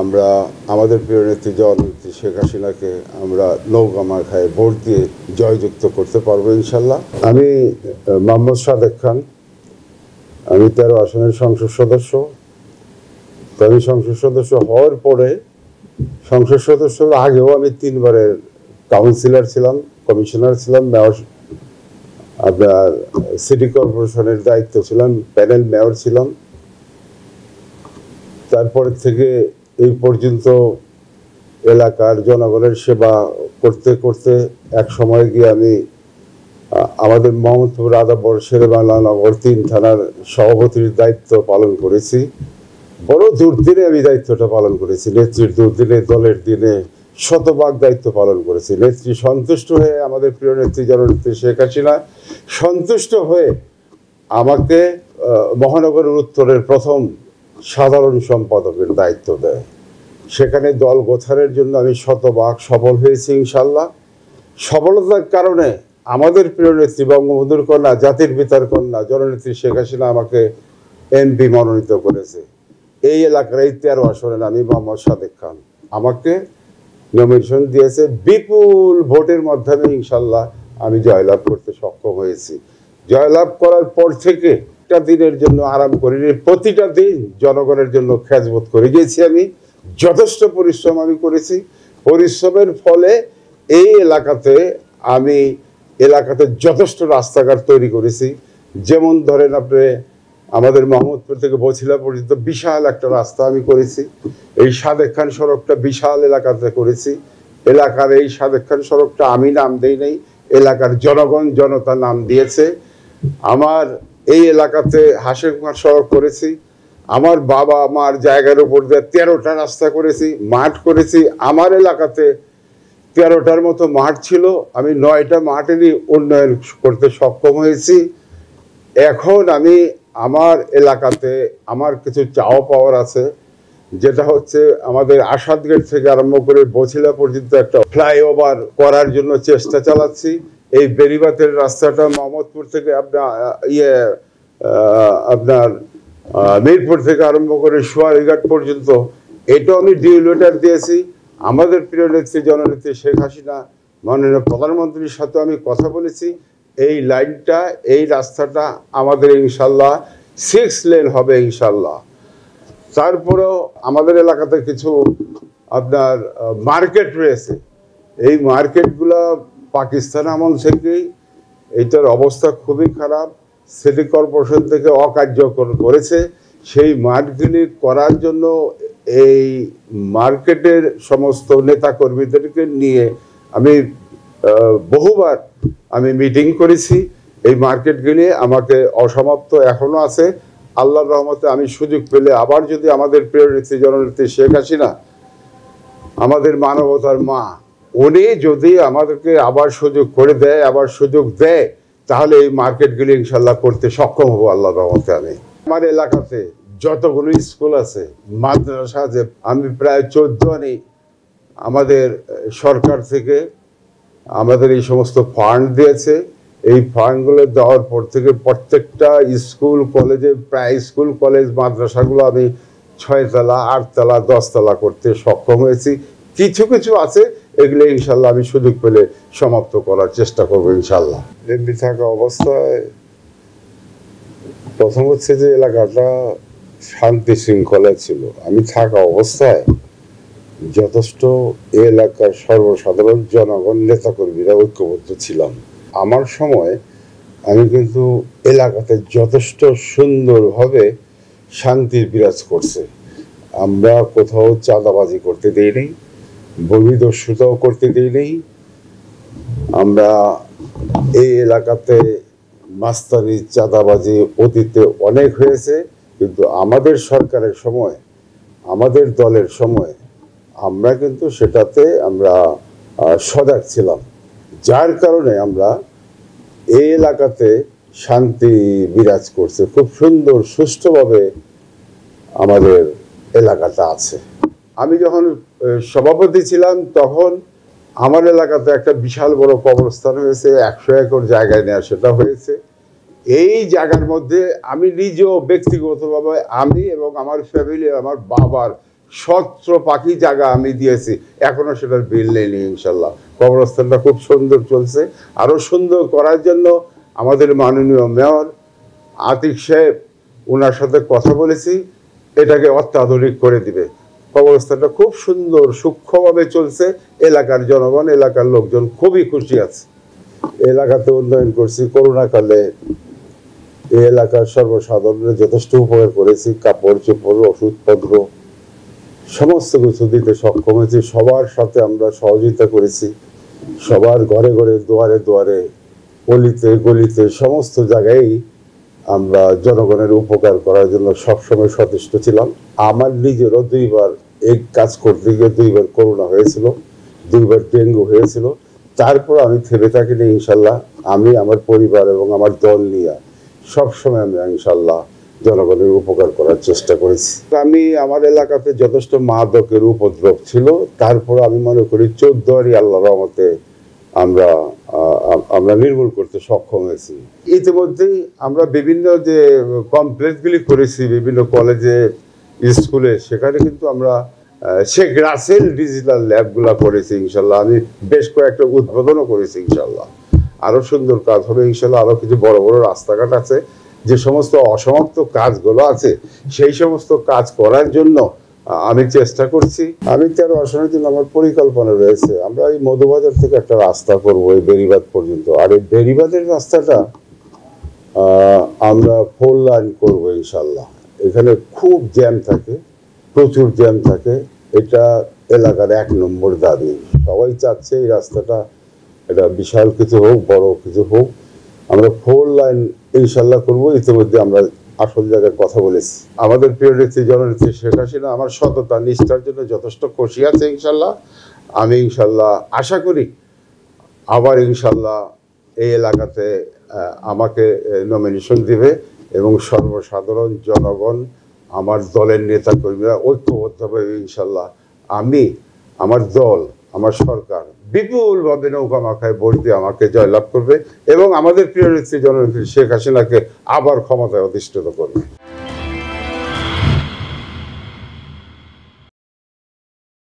আমরা আমাদের প্রিয় নেত্রী জননেত্রী শেখ হাসিনাকে আমরা নৌকা মার্কায় ভোট দিয়ে জয়যুক্ত করতে পারবো ইনশাল্লাহ। আমি মোহাম্মদ সাদেক খান, আমি 13 আসনের সংসদ সদস্য। তো আমি সংসদ সদস্য হওয়ার পরে, সংসদ সদস্যর আগেও আমি 3 বারের কাউন্সিলর ছিলাম, কমিশনার ছিলাম, মেয়র, আপনার সিটি কর্পোরেশনের দায়িত্ব ছিলাম, প্যানেল মেয়র ছিলাম। তারপরে থেকে এই পর্যন্ত এলাকার জনগণের সেবা করতে করতে এক সময় গিয়ে আমি আমাদের মোহাম্মদপুর আদাবর শেরেবাংলা নগর 3 থানার সভাপতির দায়িত্ব পালন করেছি। বড় দুর্দিনে আমি দায়িত্বটা পালন করেছি, নেত্রীর দুর্দিনে, দলের দিনে শতভাগ দায়িত্ব পালন করেছি। নেত্রী সন্তুষ্ট হয়ে, আমাদের প্রিয় নেত্রী জননেত্রী শেখ হাসিনা সন্তুষ্ট হয়ে আমাকে মহানগরের উত্তরের প্রথম সাধারণ সম্পাদকের দায়িত্ব দেয়। সেখানে দল গোছানোর জন্য আমি শতভাগ সফল হয়েছি ইনশাল্লাহ। সফলতার কারণে আমাদের প্রিয় নেত্রী বঙ্গবন্ধুর কন্যা, জাতির পিতার কন্যা জননেত্রী শেখ হাসিনা আমাকে এমপি মনোনীত করেছে। এই এলাকার এই 13 আসনের আমি মোহাম্মদ সাদেক খান, আমাকে নমিনেশন দিয়েছে। বিপুল ভোটের মাধ্যমে ইনশাল্লাহ আমি জয়লাভ করতে সক্ষম হয়েছি। জয়লাভ করার পর থেকে একটা দিনের জন্য আরাম করিনি, প্রতিটা দিন জনগণের জন্য খেজমত করে গিয়েছি। আমি যথেষ্ট পরিশ্রম আমি করেছি। পরিশ্রমের ফলে এই এলাকাতে আমি যথেষ্ট রাস্তাঘাট তৈরি করেছি। যেমন ধরেন আপনি আমাদের মোহাম্মদপুর থেকে বছিলা পর্যন্ত বিশাল একটা রাস্তা আমি করেছি। এই সাদেক খান সড়কটা বিশাল এলাকাতে করেছি। এলাকার এই সাদেক খান সড়কটা আমি নাম দেই নাই, এলাকার জনগণ জনতা নাম দিয়েছে। আমার এই এলাকাতে হাসিমার সড়ক করেছি। আমার বাবা মার জায়গার উপর দিয়ে 13টা রাস্তা করেছি, মাঠ করেছি। আমার এলাকাতে 13টার মতো মাঠ ছিল, আমি 9টা মাঠেরই উন্নয়ন করতে সক্ষম হয়েছি। এখন আমি আমার এলাকাতে আমার কিছু চাওয়া পাওয়ার আছে, যেটা হচ্ছে আমাদের আসাদ গেট থেকে আরম্ভ করে বছিলা পর্যন্ত একটা ফ্লাইওভার করার জন্য চেষ্টা চালাচ্ছি। এই বেরিবাতের রাস্তাটা মোহাম্মদপুর থেকে আপনার মিরপুর থেকে আরম্ভ করে সোয়ারিঘাট পর্যন্ত, এটাও আমি ডিউ লেটার দিয়েছি। আমাদের প্রিয় নেত্রী জননেত্রী শেখ হাসিনা মাননীয় প্রধানমন্ত্রীর সাথে আমি কথা বলেছি। এই লাইনটা, এই রাস্তাটা আমাদের ইনশাল্লাহ 6 লেন হবে ইনশাল্লাহ। তারপরেও আমাদের এলাকাতে কিছু আপনার মার্কেট রয়েছে। এই মার্কেটগুলো পাকিস্তান আমল থেকেই, এইটার অবস্থা খুবই খারাপ। সিটি কর্পোরেশন থেকে অকার্যকর করেছে। সেই মার্কেটগুলি করার জন্য এই মার্কেটের সমস্ত নেতাকর্মীদেরকে নিয়ে আমি বহুবার আমি মিটিং করেছি। এই মার্কেটগুলি আমাকে অসমাপ্ত এখনো আছে। আল্লাহর রহমতে আমি সুযোগ পেলে আবার, যদি আমাদের প্রিয় নেত্রী জননেত্রী শেখ হাসিনা, আমাদের মানবতার মা, উনি যদি আমাদেরকে আবার সুযোগ করে দেয়, আবার সুযোগ দেয়, তাহলে এই মার্কেটগুলি ইনশাল্লাহ করতে সক্ষম হবো আল্লাহর রহমতে। আমি আমার এলাকাতে যতগুলো স্কুল আছে, মাদ্রাসা আছে, আমি প্রায় 14 আনি আমাদের সরকার থেকে আমাদের এই সমস্ত ফান্ড দিয়েছে। এই ফান্ডগুলো দেওয়ার পর থেকে প্রত্যেকটা স্কুল কলেজে, প্রায় স্কুল কলেজ মাদ্রাসাগুলো আমি 6 তলা, 8 তলা, 10 তলা করতে সক্ষম হয়েছি। কিছু কিছু আছে, এগুলো ইনশাল্লাহ আমি সুযোগ পেলে সমাপ্ত করার চেষ্টা করবো ইনশাল্লাহ। এমপি থাকা অবস্থায় প্রথম হচ্ছে যে এলাকাটা শান্তি শৃঙ্খলা ছিল। আমি থাকা অবস্থায় যথেষ্ট এলাকার সর্বসাধারণ জনগণ, নেতাকর্মীরা ঐক্যবদ্ধ ছিলাম। আমার সময় আমি কিন্তু এলাকাতে যথেষ্ট সুন্দরভাবে শান্তির বিরাজ করছে। আমরা কোথাও চাঁদাবাজি করতে দিই নেই, ভূমিদস্যুতাও করতে দিই নেই। আমরা এই এলাকাতে মাস্তানি, চাঁদাবাজি অতীতে অনেক হয়েছে, কিন্তু আমাদের সরকারের সময়, আমাদের দলের সময় আমরা কিন্তু সেটাতে আমরা সজাগ ছিলাম। যার কারণে আমরা এই এলাকাতে শান্তি বিরাজ করছে। খুব সুন্দর সুষ্ঠুভাবে আমাদের এলাকাটা আছে। আমি যখন সভাপতি ছিলাম তখন আমার এলাকাতে একটা বিশাল বড় কবরস্থান হয়েছে, 100 একর জায়গায় নেওয়া সেটা হয়েছে। এই জায়গার মধ্যে আমি নিজেও ব্যক্তিগতভাবে, আমি এবং আমার ফ্যামিলি, আমার বাবার সত্র পাখি জায়গা আমি দিয়েছি, এখনো সেটার বিল নেই ইনশাল্লাহ। কবরস্থানটা খুব সুন্দর চলছে। আরো সুন্দর করার জন্য আমাদের মাননীয় মেয়র আতিক সাহেব, ওনার সাথে কথা বলেছি, এটাকে অত্যাধুনিক করে দিবে। কবরস্থানটা খুব সুন্দর সূক্ষ্মভাবে চলছে। এলাকার জনগণ, এলাকার লোকজন খুবই খুশি আছে। এলাকাতে উন্নয়ন করছি। করোনাকালে এই এলাকার সর্বসাধারণের যথেষ্ট উপকার করেছি। কাপড় চোপড়, ওষুধপত্র সমস্ত কিছু দিতে সক্ষম হয়েছি। সবার সাথে আমরা সহযোগিতা করেছি। সবার ঘরে ঘরে, দুয়ারে দুয়ারে, অলিতে গলিতে, সমস্ত জায়গায় আমরা জনগণের উপকার করার জন্য সবসময় সচেষ্ট ছিলাম। আমার নিজেরও দুইবার এই কাজ করতে গিয়ে দুইবার করোনা হয়েছিল, দুইবার ডেঙ্গু হয়েছিল। তারপর আমি থেমে থাকিনি ইনশাল্লাহ। আমি আমার পরিবার এবং আমার দল নিয়ে সবসময় আমি ইনশাল্লাহ জনগণের উপকার করার চেষ্টা করেছি। আমি আমার এলাকাতে যথেষ্ট মাদকের উপদ্রব ছিল, তারপর আমি মনে করি 14 আল্লাহ রহমতে আমরা নির্মূল করতে সক্ষম হয়েছি। ইতিমধ্যেই আমরা বিভিন্ন যে কমপ্লেক্সগুলি করেছি, বিভিন্ন কলেজে, স্কুলে, সেখানে কিন্তু আমরা শেখ রাসেল ডিজিটাল ল্যাবগুলো করেছি ইনশাল্লাহ। আমি বেশ কয়েকটা উদ্বোধনও করেছি ইনশাল্লাহ। আরো সুন্দর কাজ হবে ইনশাল্লাহ। আরো কিছু বড় বড় রাস্তাঘাট আছে, যে সমস্ত অসমাপ্ত কাজগুলো আছে সেই সমস্ত কাজ করার জন্য আমি চেষ্টা করছি। আমি 13 আসনের জন্য আমার পরিকল্পনা রয়েছে। আমরা এই মধুবাজার থেকে একটা রাস্তা করব এই বেরিবাদ পর্যন্ত। আর এই বেরিবাদের রাস্তাটা আমরা 4 লাইন করব ইনশাল্লাহ। এখানে খুব জ্যাম থাকে, প্রচুর জ্যাম থাকে। এটা এলাকার 1 নম্বর দাবি। সবাই চাচ্ছে এই রাস্তাটা এটা বিশাল কিছু হোক, বড় কিছু হোক। আমরা 4 লাইন ইনশাল্লাহ করব। ইতিমধ্যে আমরা আসল জায়গায় কথা বলেছি। আমাদের প্রিয় নেত্রী জননেত্রী শেখ হাসিনা আমার সততা নিষ্ঠার জন্য যথেষ্ট খুশি আছে ইনশাল্লাহ। আমি ইনশাল্লাহ আশা করি আবার ইনশাল্লাহ এই এলাকাতে আমাকে নমিনেশন দিবে এবং সর্বসাধারণ জনগণ, আমার দলের নেতা কর্মীরা ঐক্যবদ্ধভাবে ইনশাল্লাহ আমি, আমার দল, আমার সরকার বিপুলভাবে নৌকা মাখায় ভোট দিয়ে আমাকে জয়লাভ করবে এবং আমাদের প্রিয় নেত্রী জননেত্রী শেখ হাসিনাকে আবার ক্ষমতায় অধিষ্ঠিত করবে।